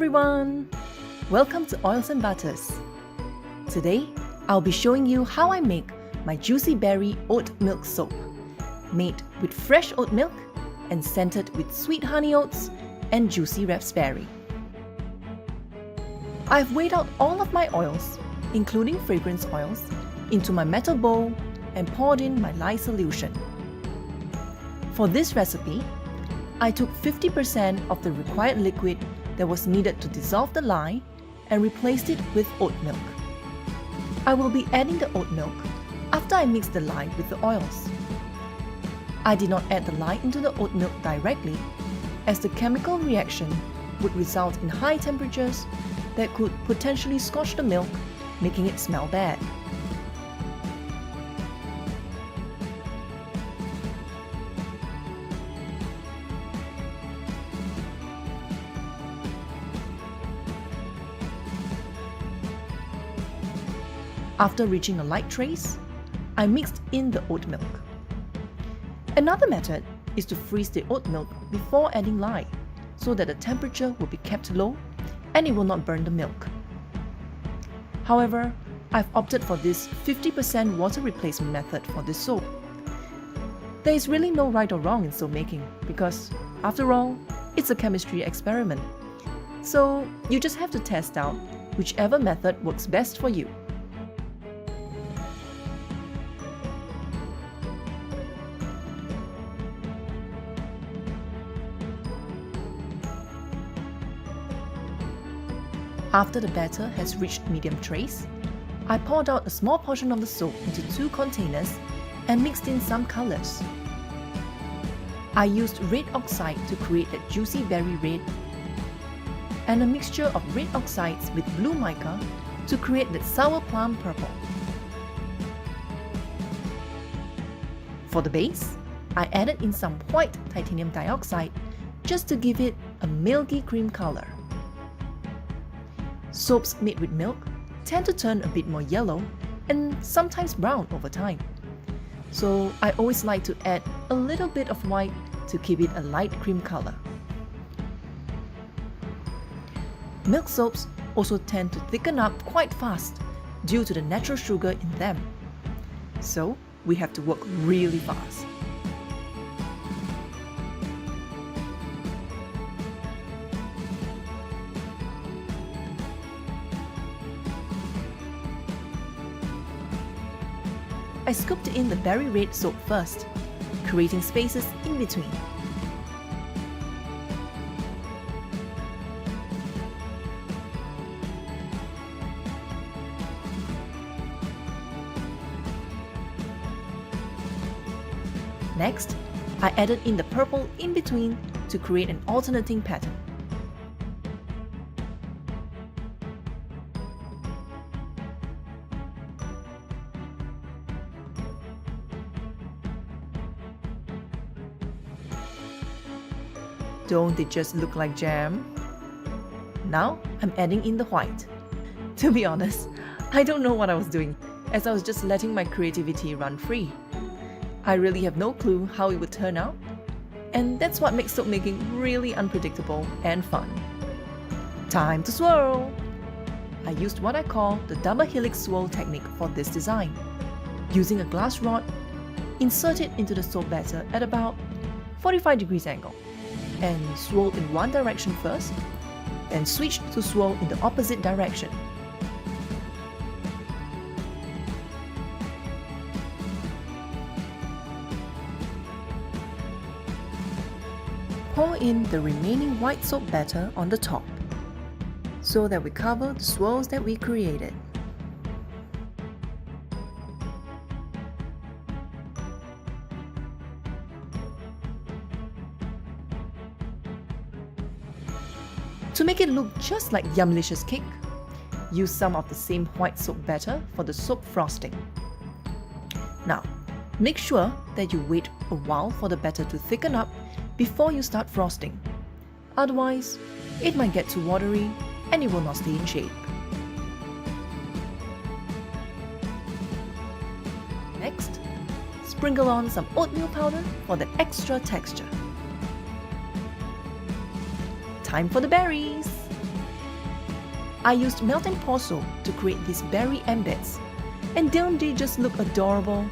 everyone! Welcome to Oils and Butters. Today, I'll be showing you how I make my juicy berry oat milk soap, made with fresh oat milk and scented with sweet honey oats and juicy raspberry. I've weighed out all of my oils, including fragrance oils, into my metal bowl and poured in my lye solution. For this recipe, I took 50% of the required liquid that was needed to dissolve the lye and replaced it with oat milk. I will be adding the oat milk after I mix the lye with the oils. I did not add the lye into the oat milk directly, as the chemical reaction would result in high temperatures that could potentially scorch the milk, making it smell bad. After reaching a light trace, I mixed in the oat milk. Another method is to freeze the oat milk before adding lye, so that the temperature will be kept low and it will not burn the milk. However, I've opted for this 50% water replacement method for this soap. There is really no right or wrong in soap making because, after all, it's a chemistry experiment. So you just have to test out whichever method works best for you. After the batter has reached medium trace, I poured out a small portion of the soap into 2 containers and mixed in some colors. I used red oxide to create that juicy berry red, and a mixture of red oxides with blue mica to create that sour plum purple. For the base, I added in some white titanium dioxide just to give it a milky cream color. Soaps made with milk tend to turn a bit more yellow and sometimes brown over time. So I always like to add a little bit of white to keep it a light cream color. Milk soaps also tend to thicken up quite fast due to the natural sugar in them. So we have to work really fast. I scooped in the berry red soap first, creating spaces in between. Next, I added in the purple in between to create an alternating pattern. Don't they just look like jam? Now I'm adding in the white. To be honest, I don't know what I was doing, as I was just letting my creativity run free. I really have no clue how it would turn out, and that's what makes soap making really unpredictable and fun. Time to swirl! I used what I call the double helix swirl technique for this design. Using a glass rod, insert it into the soap batter at about 45 degrees angle, and swirl in one direction first, then switch to swirl in the opposite direction. Pour in the remaining white soap batter on the top, so that we cover the swirls that we created. To make it look just like Yumlicious cake, use some of the same white soap batter for the soap frosting. Now, make sure that you wait a while for the batter to thicken up before you start frosting. Otherwise, it might get too watery and it will not stay in shape. Next, sprinkle on some oatmeal powder for that extra texture. Time for the berries! I used melt and pour soap to create these berry embeds. And don't they just look adorable?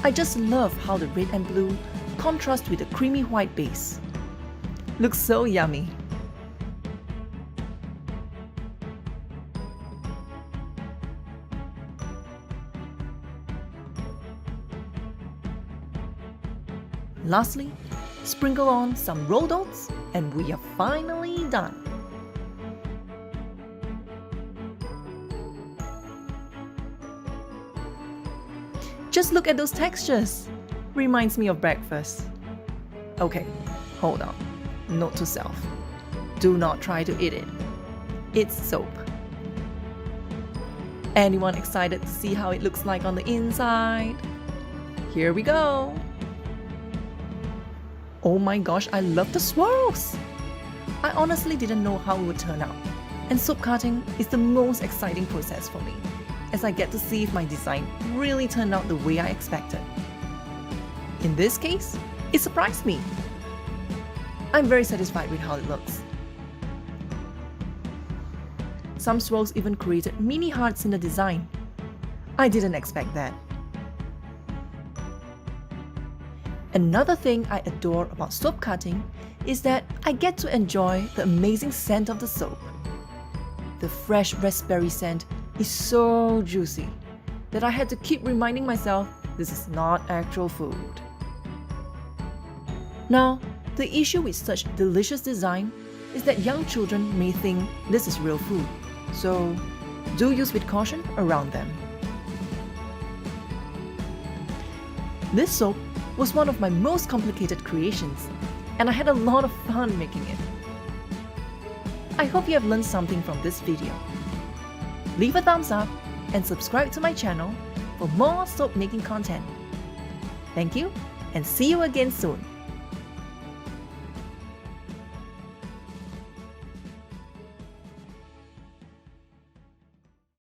I just love how the red and blue contrast with the creamy white base. Looks so yummy. Lastly, sprinkle on some rolled oats and we are finally done. Just look at those textures. Reminds me of breakfast. Okay, hold on. Note to self. Do not try to eat it. It's soap. Anyone excited to see how it looks like on the inside? Here we go. Oh my gosh, I love the swirls! I honestly didn't know how it would turn out, and soap cutting is the most exciting process for me, as I get to see if my design really turned out the way I expected. In this case, it surprised me. I'm very satisfied with how it looks. Some swirls even created mini hearts in the design. I didn't expect that. Another thing I adore about soap cutting is that I get to enjoy the amazing scent of the soap. The fresh raspberry scent is so juicy that I had to keep reminding myself this is not actual food. Now, the issue with such delicious design is that young children may think this is real food, so do use with caution around them. This soap was one of my most complicated creations, and I had a lot of fun making it. I hope you have learned something from this video. Leave a thumbs up and subscribe to my channel for more soap making content. Thank you, and see you again soon.